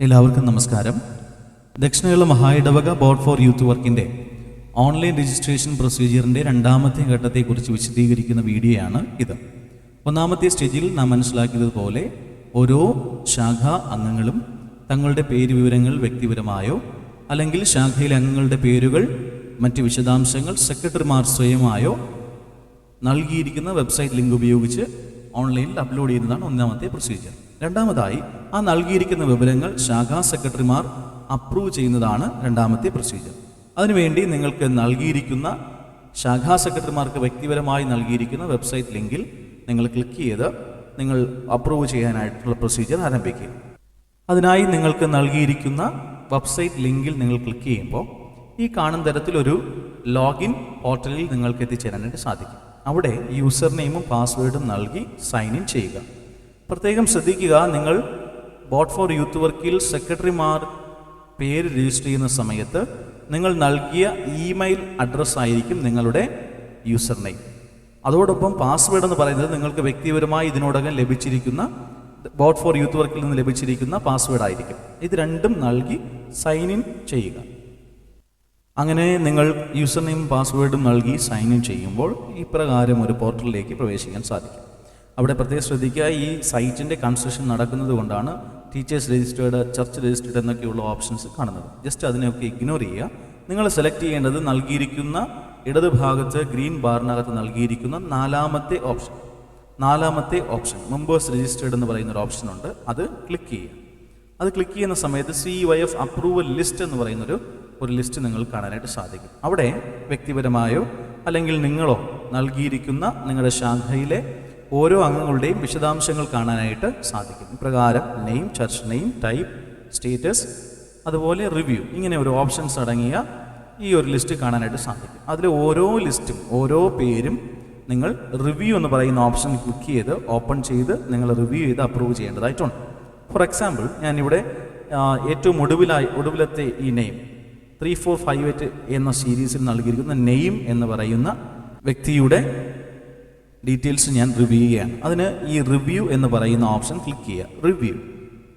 എല്ലാവർക്കും നമസ്കാരം. ദക്ഷിണയുള്ള മഹായിടവക board for youth വർക്കിൻ്റെ ഓൺലൈൻ രജിസ്ട്രേഷൻ പ്രൊസീജിയറിൻ്റെ രണ്ടാമത്തെ ഘട്ടത്തെക്കുറിച്ച് വിശദീകരിക്കുന്ന വീഡിയോയാണ് ഇത്. ഒന്നാമത്തെ സ്റ്റേജിൽ നാം മനസ്സിലാക്കിയതുപോലെ ഓരോ ശാഖാ അംഗങ്ങളും തങ്ങളുടെ പേര് വിവരങ്ങൾ വ്യക്തിപരമായോ അല്ലെങ്കിൽ ശാഖയിലെ അംഗങ്ങളുടെ പേരുകൾ മറ്റ് വിശദാംശങ്ങൾ സെക്രട്ടറിമാർ സ്വയമായോ നൽകിയിരിക്കുന്ന വെബ്സൈറ്റ് ലിങ്ക് ഉപയോഗിച്ച് ഓൺലൈനിൽ അപ്ലോഡ് ചെയ്യുന്നതാണ് ഒന്നാമത്തെ പ്രൊസീജിയർ. രണ്ടാമതായി ആ നൽകിയിരിക്കുന്ന വിവരങ്ങൾ ശാഖാ സെക്രട്ടറിമാർ അപ്രൂവ് ചെയ്യുന്നതാണ് രണ്ടാമത്തെ പ്രൊസീജിയർ. അതിനുവേണ്ടി നിങ്ങൾക്ക് നൽകിയിരിക്കുന്ന ശാഖാ സെക്രട്ടറിമാർക്ക് വ്യക്തിപരമായി നൽകിയിരിക്കുന്ന വെബ്സൈറ്റ് ലിങ്കിൽ നിങ്ങൾ ക്ലിക്ക് ചെയ്ത് നിങ്ങൾ അപ്രൂവ് ചെയ്യാനായിട്ടുള്ള പ്രൊസീജിയർ ആരംഭിക്കുക. അതിനായി നിങ്ങൾക്ക് നൽകിയിരിക്കുന്ന വെബ്സൈറ്റ് ലിങ്കിൽ നിങ്ങൾ ക്ലിക്ക് ചെയ്യുമ്പോൾ ഈ കാണുന്ന തരത്തിലൊരു ലോഗിൻ പോർട്ടലിൽ നിങ്ങൾക്ക് എത്തിച്ചേരാനായിട്ട് സാധിക്കും. അവിടെ യൂസർ നെയിമും പാസ്വേഡും നൽകി സൈൻ ഇൻ ചെയ്യുക. പ്രത്യേകം ശ്രദ്ധിക്കുക, നിങ്ങൾ ബോർഡ് ഫോർ യൂത്ത് വർക്കിൽ സെക്രട്ടറിമാർ പേര് രജിസ്റ്റർ ചെയ്യുന്ന സമയത്ത് നിങ്ങൾ നൽകിയ ഇമെയിൽ അഡ്രസ്സ് ആയിരിക്കും നിങ്ങളുടെ യൂസർ നെയിം. അതോടൊപ്പം പാസ്വേഡ് എന്ന് പറയുന്നത് നിങ്ങൾക്ക് വ്യക്തിപരമായി ഇതിനോടകം ലഭിച്ചിരിക്കുന്ന ബോർഡ് ഫോർ യൂത്ത് വർക്കിൽ നിന്ന് ലഭിച്ചിരിക്കുന്ന പാസ്വേഡ് ആയിരിക്കും. ഇത് രണ്ടും നൽകി സൈൻ ഇൻ ചെയ്യുക. അങ്ങനെ നിങ്ങൾ യൂസർ നെയിം പാസ്വേഡും നൽകി സൈൻ ഇൻ ചെയ്യുമ്പോൾ ഇപ്രകാരം ഒരു പോർട്ടലിലേക്ക് പ്രവേശിക്കാൻ സാധിക്കും. അവിടെ പ്രത്യേകം ശ്രദ്ധിക്കുക, ഈ സൈറ്റിൻ്റെ കൺസ്ട്രക്ഷൻ നടക്കുന്നത് കൊണ്ടാണ് ടീച്ചേഴ്സ് രജിസ്റ്റേർഡ്, ചർച്ച് രജിസ്റ്റേർഡ് എന്നൊക്കെയുള്ള ഓപ്ഷൻസ് കാണുന്നത്. ജസ്റ്റ് അതിനെയൊക്കെ ഇഗ്നോർ ചെയ്യുക. നിങ്ങൾ സെലക്ട് ചെയ്യേണ്ടത് നൽകിയിരിക്കുന്ന ഇടത് ഭാഗത്ത് ഗ്രീൻ ബാറിനകത്ത് നൽകിയിരിക്കുന്ന നാലാമത്തെ ഓപ്ഷൻ മെമ്പേഴ്സ് രജിസ്റ്റേർഡ് എന്ന് പറയുന്ന ഒരു ഓപ്ഷൻ ഉണ്ട്. അത് ക്ലിക്ക് ചെയ്യുക. അത് ക്ലിക്ക് ചെയ്യുന്ന സമയത്ത് CYF അപ്രൂവൽ ലിസ്റ്റ് എന്ന് പറയുന്നൊരു ലിസ്റ്റ് നിങ്ങൾ കാണാനായിട്ട് സാധിക്കും. അവിടെ വ്യക്തിപരമായോ അല്ലെങ്കിൽ നിങ്ങളോ നൽകിയിരിക്കുന്ന നിങ്ങളുടെ ശാഖയിലെ ഓരോ അംഗങ്ങളുടെയും വിശദാംശങ്ങൾ കാണാനായിട്ട് സാധിക്കും. ഇപ്രകാരം name, church name, type, status, അതുപോലെ റിവ്യൂ, ഇങ്ങനെ ഒരു ഓപ്ഷൻസ് അടങ്ങിയ ഈ ഒരു ലിസ്റ്റ് കാണാനായിട്ട് സാധിക്കും. അതിൽ ഓരോ ലിസ്റ്റും ഓരോ പേരും നിങ്ങൾ റിവ്യൂ എന്ന് പറയുന്ന ഓപ്ഷൻ ക്ലിക്ക് ചെയ്ത് ഓപ്പൺ ചെയ്ത് നിങ്ങൾ റിവ്യൂ ചെയ്ത് അപ്രൂവ് ചെയ്യേണ്ടതായിട്ടുണ്ട്. ഫോർ എക്സാമ്പിൾ, ഞാനിവിടെ ഏറ്റവും ഒടുവിലത്തെ ഈ നെയിം 3458 എന്ന സീരീസിൽ നൽകിയിരിക്കുന്ന നെയിം എന്ന് പറയുന്ന വ്യക്തിയുടെ ഡീറ്റെയിൽസ് ഞാൻ റിവ്യൂ ചെയ്യുകയാണ്. അതിന് ഈ റിവ്യൂ എന്ന് പറയുന്ന ഓപ്ഷൻ ക്ലിക്ക് ചെയ്യുക. റിവ്യൂ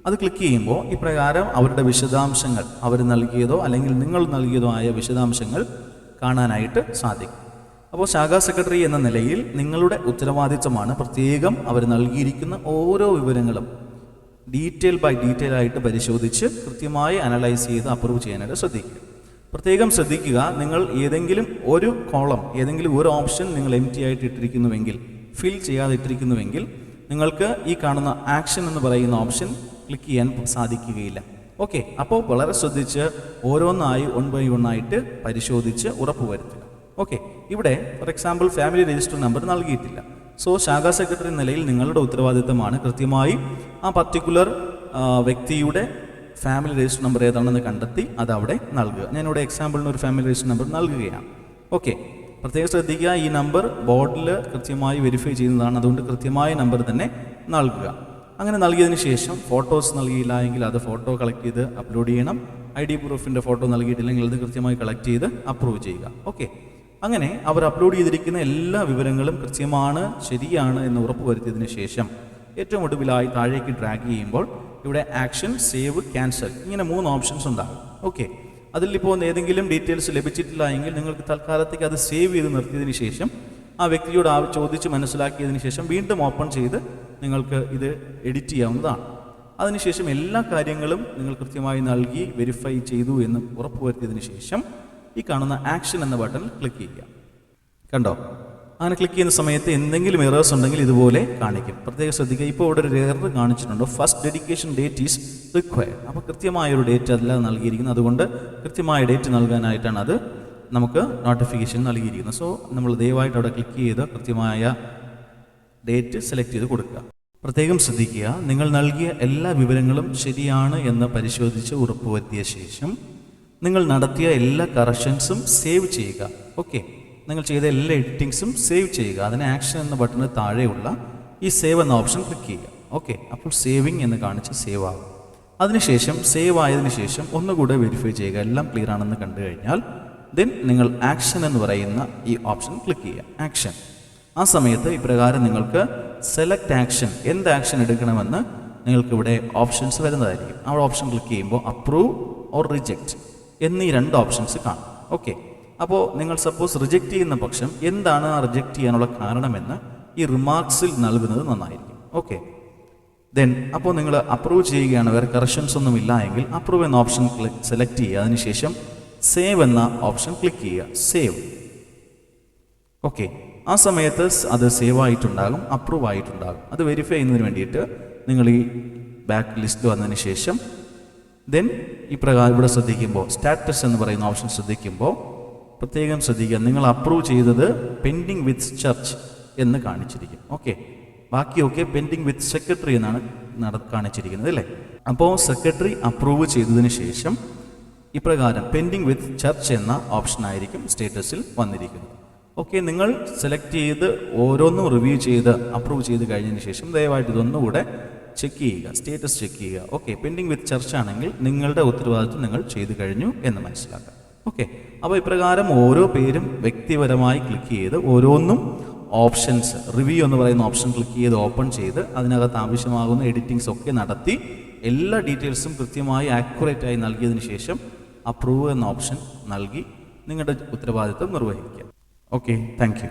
അത് ക്ലിക്ക് ചെയ്യുമ്പോൾ ഇപ്രകാരം അവരുടെ വിശദാംശങ്ങൾ, അവർ നൽകിയതോ അല്ലെങ്കിൽ നിങ്ങൾ നൽകിയതോ ആയ വിശദാംശങ്ങൾ കാണാനായിട്ട് സാധിക്കും. അപ്പോൾ ശാഖാ സെക്രട്ടറി എന്ന നിലയിൽ നിങ്ങളുടെ ഉത്തരവാദിത്തമാണ് പ്രത്യേകം അവർ നൽകിയിരിക്കുന്ന ഓരോ വിവരങ്ങളും ഡീറ്റെയിൽ ബൈ ഡീറ്റെയിൽ ആയിട്ട് പരിശോധിച്ച് കൃത്യമായി അനലൈസ് ചെയ്ത് അപ്രൂവ് ചെയ്യാനായിട്ട് ശ്രദ്ധിക്കുക. പ്രത്യേകം ശ്രദ്ധിക്കുക, നിങ്ങൾ ഏതെങ്കിലും ഒരു കോളം, ഏതെങ്കിലും ഒരു ഓപ്ഷൻ നിങ്ങൾ എംപ്റ്റി ആയിട്ട് ഇട്ടിരിക്കുന്നുവെങ്കിൽ, ഫിൽ ചെയ്യാതെ ഇട്ടിരിക്കുന്നുവെങ്കിൽ നിങ്ങൾക്ക് ഈ കാണുന്ന ആക്ഷൻ എന്ന് പറയുന്ന ഓപ്ഷൻ ക്ലിക്ക് ചെയ്യാൻ സാധിക്കുകയില്ല. ഓക്കെ, അപ്പോൾ വളരെ ശ്രദ്ധിച്ച് ഓരോന്നായി 1 by 1 ആയിട്ട് പരിശോധിച്ച് ഉറപ്പുവരുത്തുക. ഓക്കെ, ഇവിടെ for example family register number നൽകിയിട്ടില്ല. സോ ശാഖാ സെക്രട്ടറി നിലയിൽ നിങ്ങളുടെ ഉത്തരവാദിത്തമാണ് കൃത്യമായി ആ പർട്ടിക്കുലർ വ്യക്തിയുടെ ഫാമിലി രജിസ്റ്റർ നമ്പർ ഏതാണെന്ന് കണ്ടെത്തി അത് അവിടെ നൽകുക. ഞാനിവിടെ എക്സാമ്പിളിന് ഒരു ഫാമിലി രജിസ്റ്റർ നമ്പർ നൽകുകയാണ്. ഓക്കെ, പ്രത്യേകം ശ്രദ്ധിക്കുക, ഈ നമ്പർ ബോർഡിൽ കൃത്യമായി വെരിഫൈ ചെയ്യുന്നതാണ്. അതുകൊണ്ട് കൃത്യമായ നമ്പർ തന്നെ നൽകുക. അങ്ങനെ നൽകിയതിന് ശേഷം ഫോട്ടോസ് നൽകിയില്ല എങ്കിൽ അത് ഫോട്ടോ കളക്ട് ചെയ്ത് അപ്ലോഡ് ചെയ്യണം. ID പ്രൂഫിൻ്റെ ഫോട്ടോ നൽകിയിട്ടില്ലെങ്കിൽ അത് കൃത്യമായി കളക്ട് ചെയ്ത് അപ്രൂവ് ചെയ്യുക. ഓക്കെ, അങ്ങനെ അവർ അപ്ലോഡ് ചെയ്തിരിക്കുന്ന എല്ലാ വിവരങ്ങളും കൃത്യമാണ്, ശരിയാണ് എന്ന് ഉറപ്പുവരുത്തിയതിന് ശേഷം ഏറ്റവും ഒടുവിലായി താഴേക്ക് ഡ്രാഗ് ചെയ്യുമ്പോൾ ഇവിടെ ആക്ഷൻ, സേവ്, ക്യാൻസൽ, ഇങ്ങനെ 3 ഓപ്ഷൻസ് ഉണ്ടാകും. ഓക്കെ, അതിലിപ്പോൾ ഏതെങ്കിലും ഡീറ്റെയിൽസ് ലഭിച്ചിട്ടില്ല എങ്കിൽ നിങ്ങൾക്ക് തൽക്കാലത്തേക്ക് അത് സേവ് ചെയ്ത് നിർത്തിയതിന് ശേഷം ആ വ്യക്തിയോട് ചോദിച്ച് മനസ്സിലാക്കിയതിന് ശേഷം വീണ്ടും ഓപ്പൺ ചെയ്ത് നിങ്ങൾക്ക് ഇത് എഡിറ്റ് ചെയ്യാവുന്നതാണ്. അതിനുശേഷം എല്ലാ കാര്യങ്ങളും നിങ്ങൾ കൃത്യമായി നൽകി വെരിഫൈ ചെയ്തു എന്ന് ഉറപ്പുവരുത്തിയതിന് ശേഷം ഈ കാണുന്ന ആക്ഷൻ എന്ന ബട്ടൺ ക്ലിക്ക് ചെയ്യുക. കണ്ടോ, അങ്ങനെ ക്ലിക്ക് ചെയ്യുന്ന സമയത്ത് എന്തെങ്കിലും എറേഴ്സ് ഉണ്ടെങ്കിൽ ഇതുപോലെ കാണിക്കും. പ്രത്യേകം ശ്രദ്ധിക്കുക, ഇപ്പോൾ ഇവിടെ ഒരു എറർ കാണിച്ചിട്ടുണ്ട്, first dedication date is required. അപ്പോൾ കൃത്യമായൊരു ഡേറ്റ് അല്ല നൽകിയിരിക്കുന്നത്. അതുകൊണ്ട് കൃത്യമായ ഡേറ്റ് നൽകാനായിട്ടാണ് അത് നമുക്ക് നോട്ടിഫിക്കേഷൻ നൽകിയിരിക്കുന്നത്. സോ നമ്മൾ ദയവായിട്ട് അവിടെ ക്ലിക്ക് ചെയ്ത് കൃത്യമായ ഡേറ്റ് സെലക്ട് ചെയ്ത് കൊടുക്കുക. പ്രത്യേകം ശ്രദ്ധിക്കുക, നിങ്ങൾ നൽകിയ എല്ലാ വിവരങ്ങളും ശരിയാണ് എന്ന് പരിശോധിച്ച് ഉറപ്പുവരുത്തിയ ശേഷം നിങ്ങൾ നടത്തിയ എല്ലാ കറക്ഷൻസും സേവ് ചെയ്യുക. ഓക്കെ, നിങ്ങൾ ചെയ്ത എല്ലാ എഡിറ്റിങ്സും സേവ് ചെയ്യുക. അതിന് ആക്ഷൻ എന്ന ബട്ടണിന് താഴെയുള്ള ഈ സേവ് എന്ന ഓപ്ഷൻ ക്ലിക്ക് ചെയ്യുക. ഓക്കെ, അപ്പോൾ സേവിങ് എന്ന് കാണിച്ച് സേവ് ആകും. അതിനുശേഷം സേവ് ആയതിനു ശേഷം ഒന്നുകൂടെ വെരിഫൈ ചെയ്യുക. എല്ലാം ക്ലിയർ ആണെന്ന് കണ്ടു കഴിഞ്ഞാൽ ദെൻ നിങ്ങൾ ആക്ഷൻ എന്ന് പറയുന്ന ഈ ഓപ്ഷൻ ക്ലിക്ക് ചെയ്യുക. ആക്ഷൻ. ആ സമയത്ത് ഇപ്രകാരം നിങ്ങൾക്ക് സെലക്ട് ആക്ഷൻ, എന്ത് ആക്ഷൻ എടുക്കണമെന്ന് നിങ്ങൾക്കിവിടെ ഓപ്ഷൻസ് വരുന്നതായിരിക്കും. ആ ഓപ്ഷൻ ക്ലിക്ക് ചെയ്യുമ്പോൾ അപ്രൂവ് ഓർ റിജക്റ്റ് എന്നീ 2 ഓപ്ഷൻസ് കാണും. ഓക്കെ, അപ്പോൾ നിങ്ങൾ സപ്പോസ് റിജക്റ്റ് ചെയ്യുന്ന പക്ഷം എന്താണ് ആ റിജക്റ്റ് ചെയ്യാനുള്ള കാരണമെന്ന് ഈ റിമാർക്സിൽ നൽകുന്നത് നന്നായിരിക്കും. ഓക്കെ, ദെൻ അപ്പോൾ നിങ്ങൾ അപ്രൂവ് ചെയ്യുകയാണ്, വേറെ കറക്ഷൻസ് ഒന്നും ഇല്ല എങ്കിൽ അപ്രൂവ് എന്ന ഓപ്ഷൻ സെലക്ട് ചെയ്യുക. അതിനുശേഷം സേവ് എന്ന ഓപ്ഷൻ ക്ലിക്ക് ചെയ്യുക. സേവ്. ഓക്കെ, ആ സമയത്ത് അത് സേവ് ആയിട്ടുണ്ടാകും, അപ്രൂവ് ആയിട്ടുണ്ടാകും. അത് വെരിഫൈ ചെയ്യുന്നതിന് വേണ്ടിയിട്ട് നിങ്ങൾ ഈ ബാക്ക് ലിസ്റ്റ് വന്നതിന് ശേഷം ദെൻ ഈ പ്രകാരം ഇവിടെ ശ്രദ്ധിക്കുമ്പോൾ സ്റ്റാറ്റസ് എന്ന് പറയുന്ന ഓപ്ഷൻ ശ്രദ്ധിക്കുമ്പോൾ പ്രത്യേകം ശ്രദ്ധിക്കുക, നിങ്ങൾ അപ്രൂവ് ചെയ്തത് പെൻഡിങ് വിത്ത് ചർച്ച് എന്ന് കാണിച്ചിരിക്കും. ഓക്കെ, ബാക്കിയൊക്കെ പെൻഡിങ് വിത്ത് സെക്രട്ടറി എന്നാണ് കാണിച്ചിരിക്കുന്നത് അല്ലേ. അപ്പോൾ സെക്രട്ടറി അപ്രൂവ് ചെയ്തതിന് ശേഷം ഇപ്രകാരം പെൻഡിങ് വിത്ത് ചർച്ച് എന്ന ഓപ്ഷനായിരിക്കും സ്റ്റേറ്റസിൽ വന്നിരിക്കുന്നത്. ഓക്കെ, നിങ്ങൾ സെലക്ട് ചെയ്ത് ഓരോന്നും റിവ്യൂ ചെയ്ത് അപ്രൂവ് ചെയ്ത് കഴിഞ്ഞതിന് ശേഷം ദയവായിട്ട് ഇതൊന്നുകൂടെ ചെക്ക് ചെയ്യുക, സ്റ്റേറ്റസ് ചെക്ക് ചെയ്യുക. ഓക്കെ, പെൻഡിങ് വിത്ത് ചർച്ച് ആണെങ്കിൽ നിങ്ങളുടെ ഉത്തരവാദിത്വം നിങ്ങൾ ചെയ്തു കഴിഞ്ഞു എന്ന് മനസ്സിലാക്കുക. ഓക്കെ, അപ്പോൾ ഇപ്രകാരം ഓരോ പേരും വ്യക്തിപരമായി ക്ലിക്ക് ചെയ്ത് ഓരോന്നും ഓപ്ഷൻസ് റിവ്യൂ എന്ന് പറയുന്ന ഓപ്ഷൻ ക്ലിക്ക് ചെയ്ത് ഓപ്പൺ ചെയ്ത് അതിനകത്ത് ആവശ്യമാകുന്ന എഡിറ്റിങ്സ് ഒക്കെ നടത്തി എല്ലാ ഡീറ്റെയിൽസും കൃത്യമായി ആക്യുറേറ്റായി നൽകിയതിന് ശേഷം അപ്രൂവ് എന്ന ഓപ്ഷൻ നൽകി നിങ്ങളുടെ ഉത്തരവാദിത്വം നിർവഹിക്കുക. Okay, thank U.